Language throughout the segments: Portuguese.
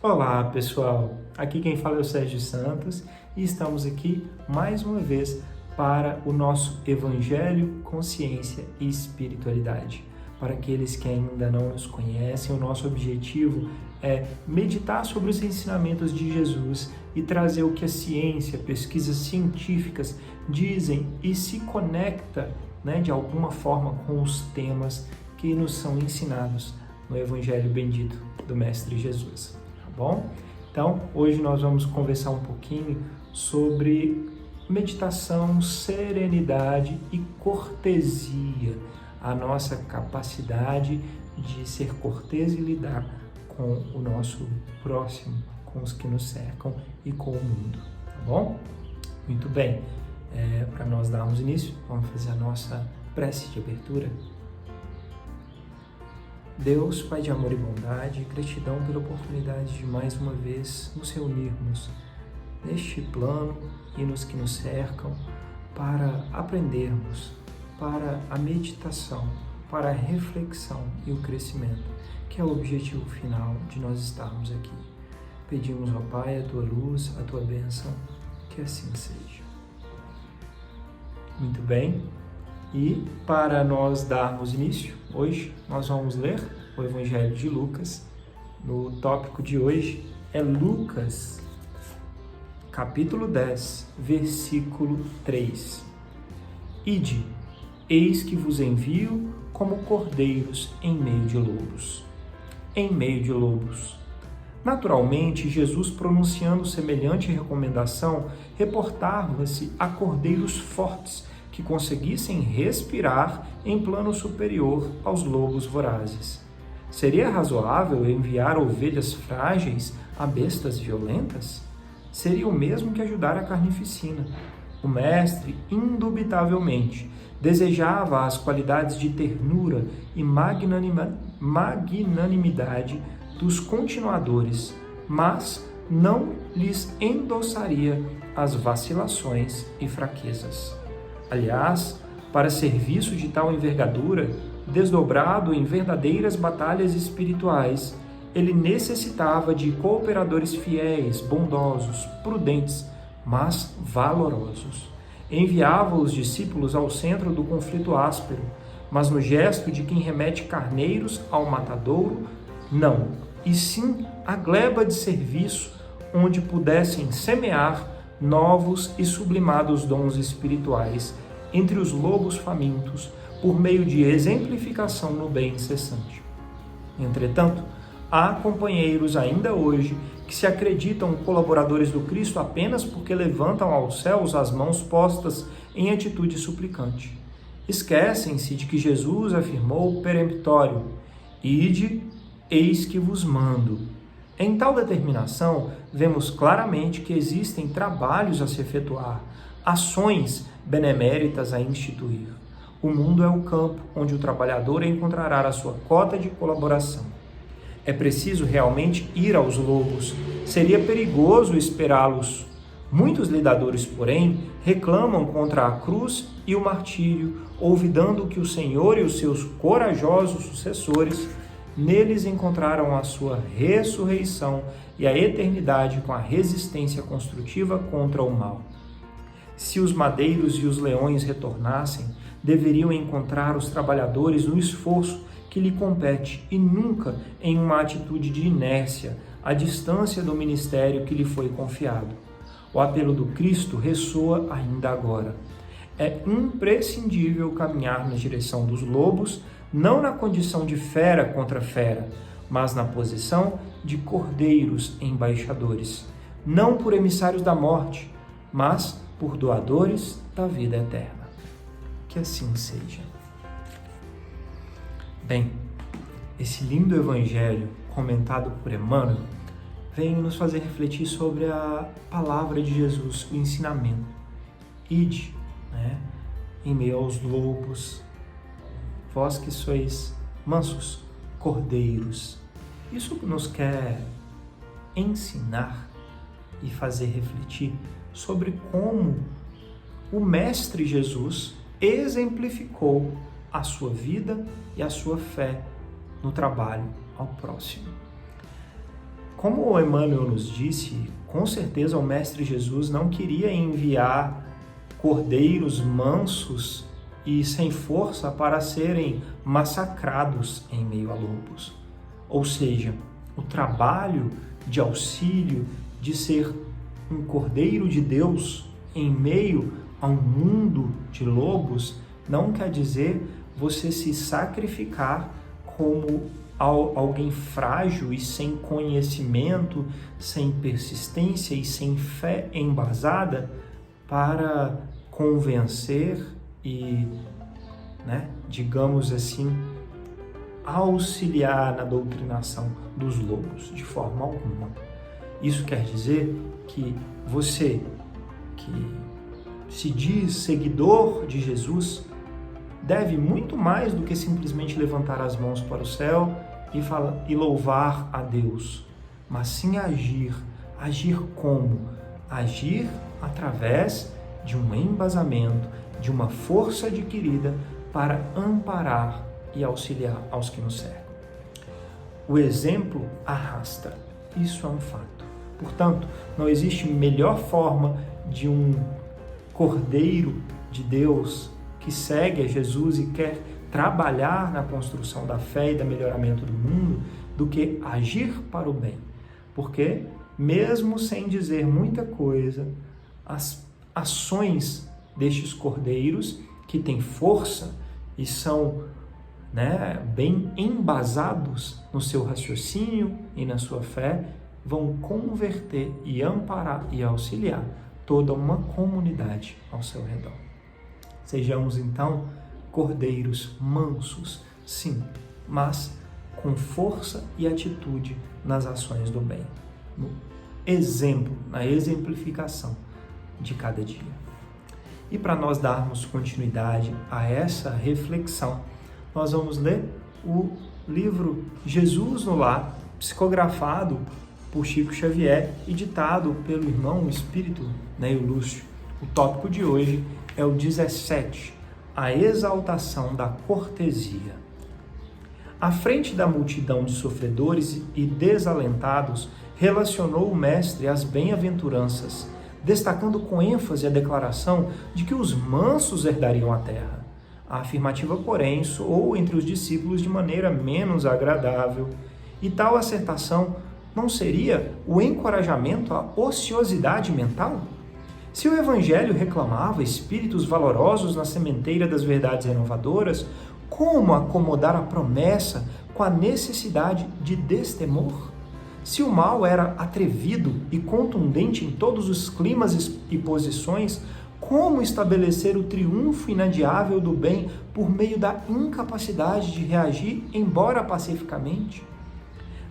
Olá pessoal, aqui quem fala é o Sérgio Santos e estamos aqui mais uma vez para o nosso Evangelho, Consciência e Espiritualidade. Para aqueles que ainda não nos conhecem, o nosso objetivo é meditar sobre os ensinamentos de Jesus e trazer o que a ciência, pesquisas científicas dizem e se conecta, de alguma forma com os temas que nos são ensinados no Evangelho bendito do Mestre Jesus. Bom? Então, hoje nós vamos conversar um pouquinho sobre meditação, serenidade e cortesia, a nossa capacidade de ser cortês e lidar com o nosso próximo, com os que nos cercam e com o mundo, tá bom? Muito bem, para nós darmos início, vamos fazer a nossa prece de abertura. Deus, Pai de amor e bondade, gratidão pela oportunidade de mais uma vez nos reunirmos neste plano e nos que nos cercam para aprendermos, para a meditação, para a reflexão e o crescimento, que é o objetivo final de nós estarmos aqui. Pedimos ao Pai a Tua luz, a Tua bênção, que assim seja. Muito bem. E para nós darmos início, hoje nós vamos ler o Evangelho de Lucas. No tópico de hoje é Lucas, capítulo 10, versículo 3. Ide, eis que vos envio como cordeiros em meio de lobos. Em meio de lobos. Naturalmente, Jesus, pronunciando semelhante recomendação, reportava-se a cordeiros fortes, que conseguissem respirar em plano superior aos lobos vorazes. Seria razoável enviar ovelhas frágeis a bestas violentas? Seria o mesmo que ajudar a carnificina. O mestre, indubitavelmente, desejava as qualidades de ternura e magnanimidade dos continuadores, mas não lhes endossaria as vacilações e fraquezas. Aliás, para serviço de tal envergadura, desdobrado em verdadeiras batalhas espirituais, ele necessitava de cooperadores fiéis, bondosos, prudentes, mas valorosos. Enviava os discípulos ao centro do conflito áspero, mas no gesto de quem remete carneiros ao matadouro, não, e sim a gleba de serviço onde pudessem semear novos e sublimados dons espirituais entre os lobos famintos, por meio de exemplificação no bem incessante. Entretanto, há companheiros ainda hoje que se acreditam colaboradores do Cristo apenas porque levantam aos céus as mãos postas em atitude suplicante. Esquecem-se de que Jesus afirmou peremptório: ide, eis que vos mando. Em tal determinação, vemos claramente que existem trabalhos a se efetuar, ações beneméritas a instituir. O mundo é o campo onde o trabalhador encontrará a sua cota de colaboração. É preciso realmente ir aos lobos. Seria perigoso esperá-los. Muitos lidadores, porém, reclamam contra a cruz e o martírio, olvidando que o Senhor e os seus corajosos sucessores neles encontraram a sua ressurreição e a eternidade com a resistência construtiva contra o mal. Se os madeiros e os leões retornassem, deveriam encontrar os trabalhadores no esforço que lhe compete e nunca em uma atitude de inércia, à distância do ministério que lhe foi confiado. O apelo do Cristo ressoa ainda agora. É imprescindível caminhar na direção dos lobos, não na condição de fera contra fera, mas na posição de cordeiros embaixadores, não por emissários da morte, mas por doadores da vida eterna. Que assim seja. Bem, esse lindo evangelho comentado por Emmanuel vem nos fazer refletir sobre a palavra de Jesus, o ensinamento. Ide, em meio aos lobos, vós que sois mansos, cordeiros. Isso nos quer ensinar e fazer refletir sobre como o Mestre Jesus exemplificou a sua vida e a sua fé no trabalho ao próximo. Como o Emmanuel nos disse, com certeza o Mestre Jesus não queria enviar cordeiros mansos e sem força para serem massacrados em meio a lobos. Ou seja, o trabalho de auxílio, de ser um cordeiro de Deus em meio a um mundo de lobos, não quer dizer você se sacrificar como alguém frágil e sem conhecimento, sem persistência e sem fé embasada para convencer e, digamos assim, auxiliar na doutrinação dos lobos, de forma alguma. Isso quer dizer que você que se diz seguidor de Jesus deve muito mais do que simplesmente levantar as mãos para o céu e louvar a Deus, mas sim agir. Agir como? Agir através de um embasamento, de uma força adquirida para amparar e auxiliar aos que nos cercam. O exemplo arrasta. Isso é um fato. Portanto, não existe melhor forma de um cordeiro de Deus que segue a Jesus e quer trabalhar na construção da fé e do melhoramento do mundo do que agir para o bem. Porque, mesmo sem dizer muita coisa, as ações destes cordeiros, que têm força e são bem embasados no seu raciocínio e na sua fé, vão converter e amparar e auxiliar toda uma comunidade ao seu redor. Sejamos então cordeiros mansos, sim, mas com força e atitude nas ações do bem, no exemplo, na exemplificação de cada dia. E para nós darmos continuidade a essa reflexão, nós vamos ler o livro Jesus no Lar, psicografado por Chico Xavier e ditado pelo irmão Espírito Neio Lúcio. O tópico de hoje é o 17, a exaltação da cortesia. À frente da multidão de sofredores e desalentados, relacionou o Mestre as bem-aventuranças, destacando com ênfase a declaração de que os mansos herdariam a terra. A afirmativa, porém, soou entre os discípulos de maneira menos agradável, e tal assertação não seria o encorajamento à ociosidade mental? Se o Evangelho reclamava espíritos valorosos na sementeira das verdades renovadoras, como acomodar a promessa com a necessidade de destemor? Se o mal era atrevido e contundente em todos os climas e posições, como estabelecer o triunfo inadiável do bem por meio da incapacidade de reagir, embora pacificamente?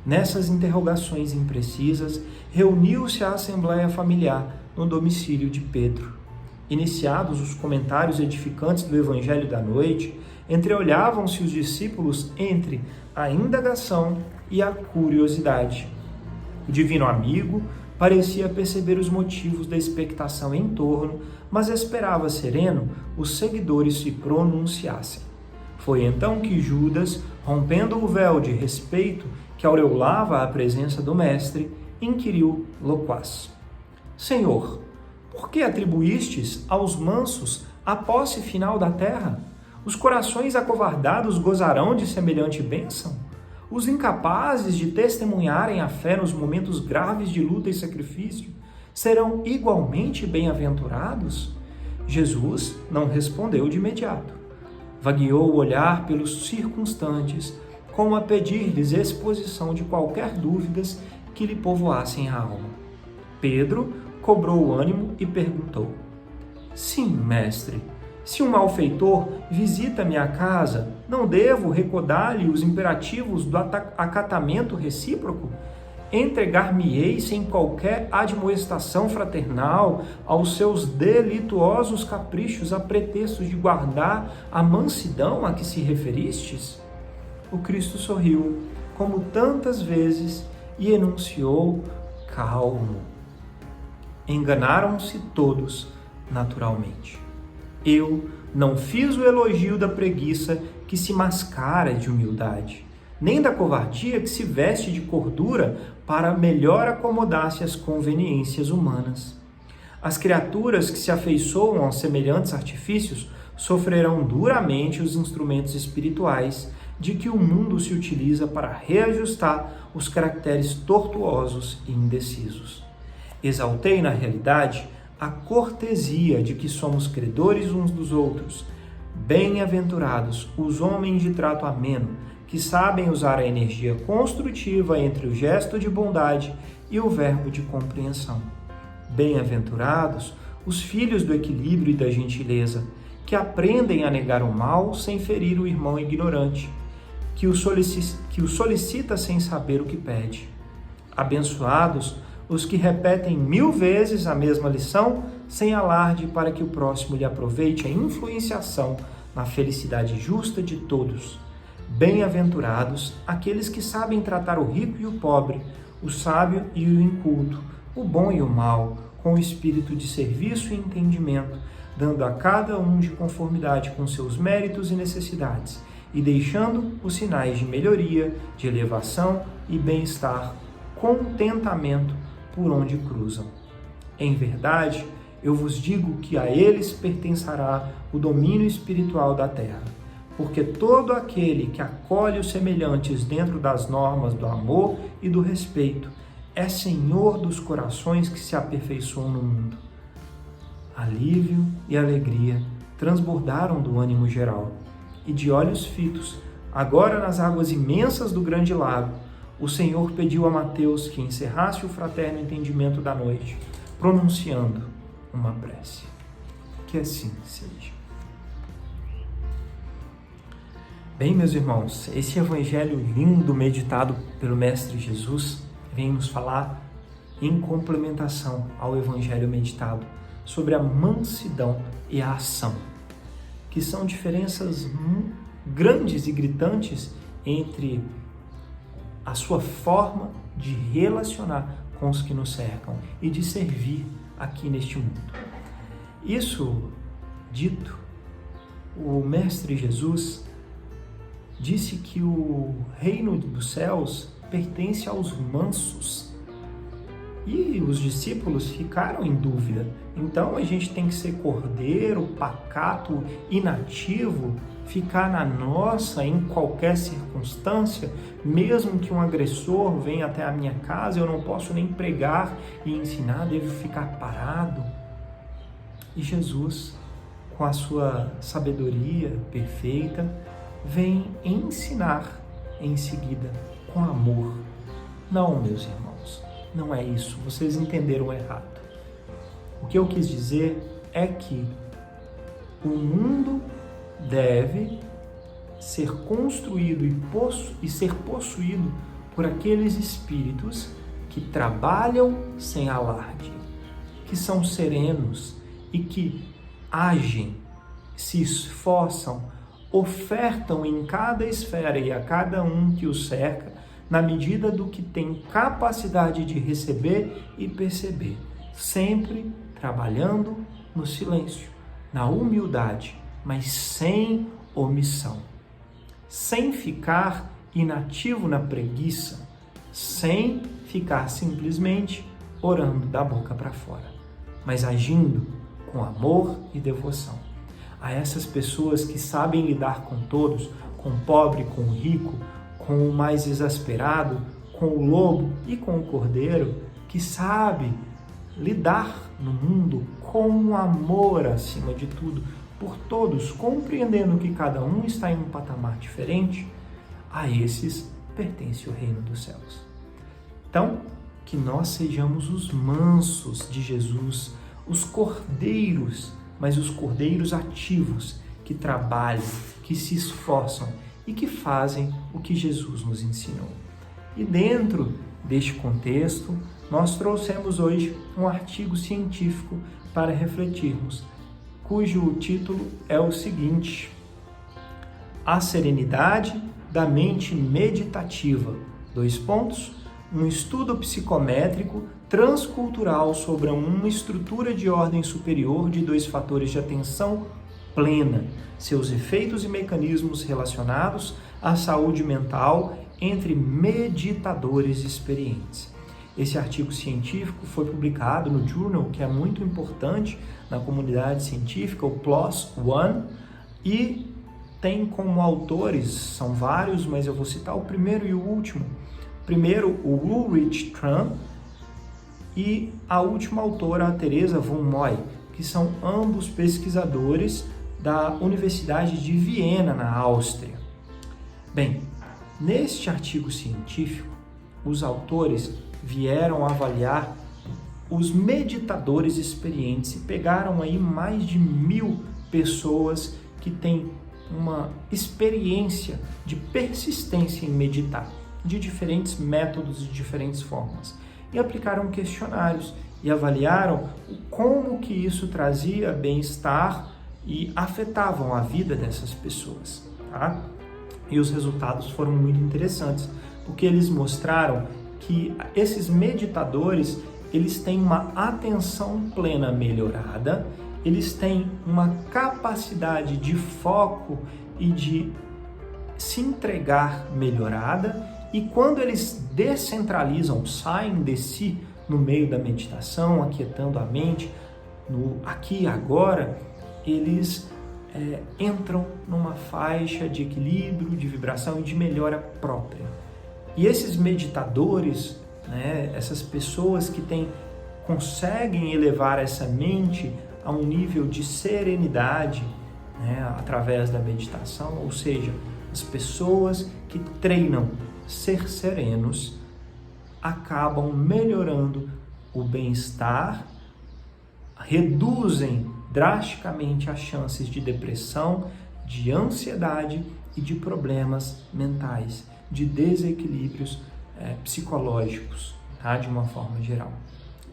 Nessas interrogações imprecisas, reuniu-se a assembleia familiar no domicílio de Pedro. Iniciados os comentários edificantes do Evangelho da noite, entreolhavam-se os discípulos entre a indagação e a curiosidade. O divino amigo parecia perceber os motivos da expectação em torno, mas esperava sereno os seguidores se pronunciassem. Foi então que Judas, rompendo o véu de respeito que aureolava a presença do Mestre, inquiriu loquaz: Senhor, por que atribuístes aos mansos a posse final da terra? Os corações acovardados gozarão de semelhante bênção? Os incapazes de testemunharem a fé nos momentos graves de luta e sacrifício serão igualmente bem-aventurados? Jesus não respondeu de imediato. Vagueou o olhar pelos circunstantes, como a pedir-lhes exposição de qualquer dúvidas que lhe povoassem a alma. Pedro cobrou o ânimo e perguntou: Sim, mestre, se um malfeitor visita minha casa, não devo recordar-lhe os imperativos do acatamento recíproco? Entregar-me-ei sem qualquer admoestação fraternal aos seus delituosos caprichos a pretextos de guardar a mansidão a que se referistes? O Cristo sorriu, como tantas vezes, e enunciou calmo: Enganaram-se todos naturalmente. Eu não fiz o elogio da preguiça que se mascara de humildade. nem da covardia que se veste de cordura para melhor acomodar-se às conveniências humanas. As criaturas que se afeiçoam aos semelhantes artifícios sofrerão duramente os instrumentos espirituais de que o mundo se utiliza para reajustar os caracteres tortuosos e indecisos. Exaltei, na realidade, a cortesia de que somos credores uns dos outros. Bem-aventurados os homens de trato ameno, que sabem usar a energia construtiva entre o gesto de bondade e o verbo de compreensão. Bem-aventurados os filhos do equilíbrio e da gentileza, que aprendem a negar o mal sem ferir o irmão ignorante, que o solicita sem saber o que pede. Abençoados os que repetem 1000 vezes a mesma lição sem alarde para que o próximo lhe aproveite a influenciação na felicidade justa de todos. Bem-aventurados aqueles que sabem tratar o rico e o pobre, o sábio e o inculto, o bom e o mal, com o espírito de serviço e entendimento, dando a cada um de conformidade com seus méritos e necessidades, e deixando os sinais de melhoria, de elevação e bem-estar, contentamento por onde cruzam. Em verdade, eu vos digo que a eles pertencerá o domínio espiritual da terra, porque todo aquele que acolhe os semelhantes dentro das normas do amor e do respeito é senhor dos corações que se aperfeiçoam no mundo. Alívio e alegria transbordaram do ânimo geral, e de olhos fitos, agora nas águas imensas do grande lago, o Senhor pediu a Mateus que encerrasse o fraterno entendimento da noite, pronunciando uma prece. Que assim seja. Bem, meus irmãos, esse evangelho lindo meditado pelo Mestre Jesus vem nos falar em complementação ao evangelho meditado sobre a mansidão e a ação, que são diferenças grandes e gritantes entre a sua forma de relacionar com os que nos cercam e de servir aqui neste mundo. Isso dito, o Mestre Jesus disse que o reino dos céus pertence aos mansos. E os discípulos ficaram em dúvida. Então a gente tem que ser cordeiro, pacato, inativo, ficar na nossa em qualquer circunstância, mesmo que um agressor venha até a minha casa, eu não posso nem pregar e ensinar, devo ficar parado. E Jesus, com a sua sabedoria perfeita, vem ensinar em seguida com amor. Não, meus irmãos, não é isso, vocês entenderam errado. O que eu quis dizer é que o mundo deve ser construído e ser possuído por aqueles espíritos que trabalham sem alarde, que são serenos e que agem, se esforçam, ofertam em cada esfera e a cada um que os cerca, na medida do que tem capacidade de receber e perceber, sempre trabalhando no silêncio, na humildade, mas sem omissão, sem ficar inativo na preguiça, sem ficar simplesmente orando da boca para fora, mas agindo com amor e devoção. A essas pessoas que sabem lidar com todos, com o pobre, com o rico, com o mais exasperado, com o lobo e com o cordeiro, que sabe lidar no mundo com amor acima de tudo, por todos, compreendendo que cada um está em um patamar diferente, a esses pertence o reino dos céus. Então, que nós sejamos os mansos de Jesus, os cordeiros, mas os cordeiros ativos, que trabalham, que se esforçam e que fazem o que Jesus nos ensinou. E dentro deste contexto, nós trouxemos hoje um artigo científico para refletirmos, cujo título é o seguinte: A serenidade da mente meditativa. Um estudo psicométrico transcultural sobre uma estrutura de ordem superior de 2 fatores de atenção plena, seus efeitos e mecanismos relacionados à saúde mental entre meditadores experientes. Esse artigo científico foi publicado no Journal, que é muito importante na comunidade científica, o PLOS ONE, e tem como autores, são vários, mas eu vou citar o primeiro e o último. Primeiro, o Ulrich Tran, e a última autora, a Teresa von Moy, que são ambos pesquisadores da Universidade de Viena, na Áustria. Bem, neste artigo científico, os autores vieram avaliar os meditadores experientes e pegaram aí mais de 1000 pessoas que têm uma experiência de persistência em meditar, de diferentes métodos, de diferentes formas, e aplicaram questionários e avaliaram como que isso trazia bem-estar e afetavam a vida dessas pessoas, tá? E os resultados foram muito interessantes, porque eles mostraram que esses meditadores, eles têm uma atenção plena melhorada, eles têm uma capacidade de foco e de se entregar melhorada, e quando eles descentralizam, saem de si no meio da meditação, aquietando a mente, no aqui e agora, eles entram numa faixa de equilíbrio, de vibração e de melhora própria. E esses meditadores, né, essas pessoas que conseguem elevar essa mente a um nível de serenidade, né, através da meditação, ou seja, as pessoas que treinam ser serenos acabam melhorando o bem-estar, reduzem drasticamente as chances de depressão, de ansiedade e de problemas mentais, de desequilíbrios psicológicos, tá? De uma forma geral.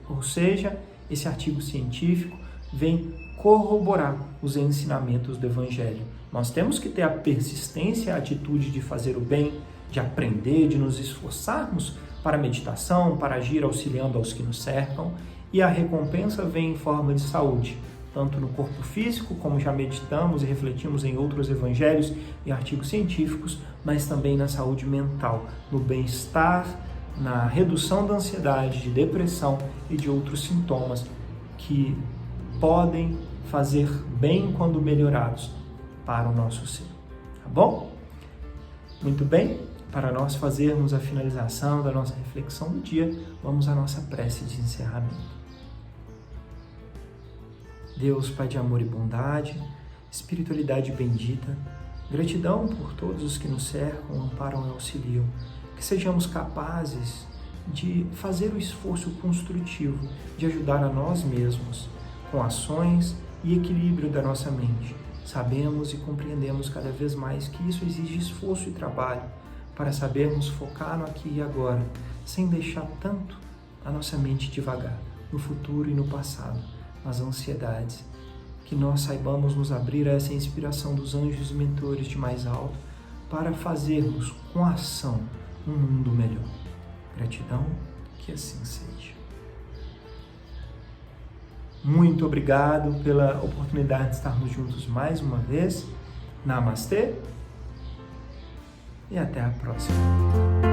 Ou seja, esse artigo científico vem corroborar os ensinamentos do Evangelho. Nós temos que ter a persistência, a atitude de fazer o bem, de aprender, de nos esforçarmos para a meditação, para agir auxiliando aos que nos cercam, e a recompensa vem em forma de saúde, tanto no corpo físico, como já meditamos e refletimos em outros evangelhos e artigos científicos, mas também na saúde mental, no bem-estar, na redução da ansiedade, de depressão e de outros sintomas que podem fazer bem quando melhorados para o nosso ser. Tá bom? Muito bem, para nós fazermos a finalização da nossa reflexão do dia, vamos à nossa prece de encerramento. Deus, Pai de amor e bondade, espiritualidade bendita, gratidão por todos os que nos cercam, amparam e auxiliam, que sejamos capazes de fazer o esforço construtivo de ajudar a nós mesmos com ações e equilíbrio da nossa mente. Sabemos e compreendemos cada vez mais que isso exige esforço e trabalho para sabermos focar no aqui e agora, sem deixar tanto a nossa mente divagar no futuro e no passado, nas ansiedades. Que nós saibamos nos abrir a essa inspiração dos anjos e mentores de mais alto para fazermos com ação um mundo melhor. Gratidão, que assim seja. Muito obrigado pela oportunidade de estarmos juntos mais uma vez. Namastê e até a próxima.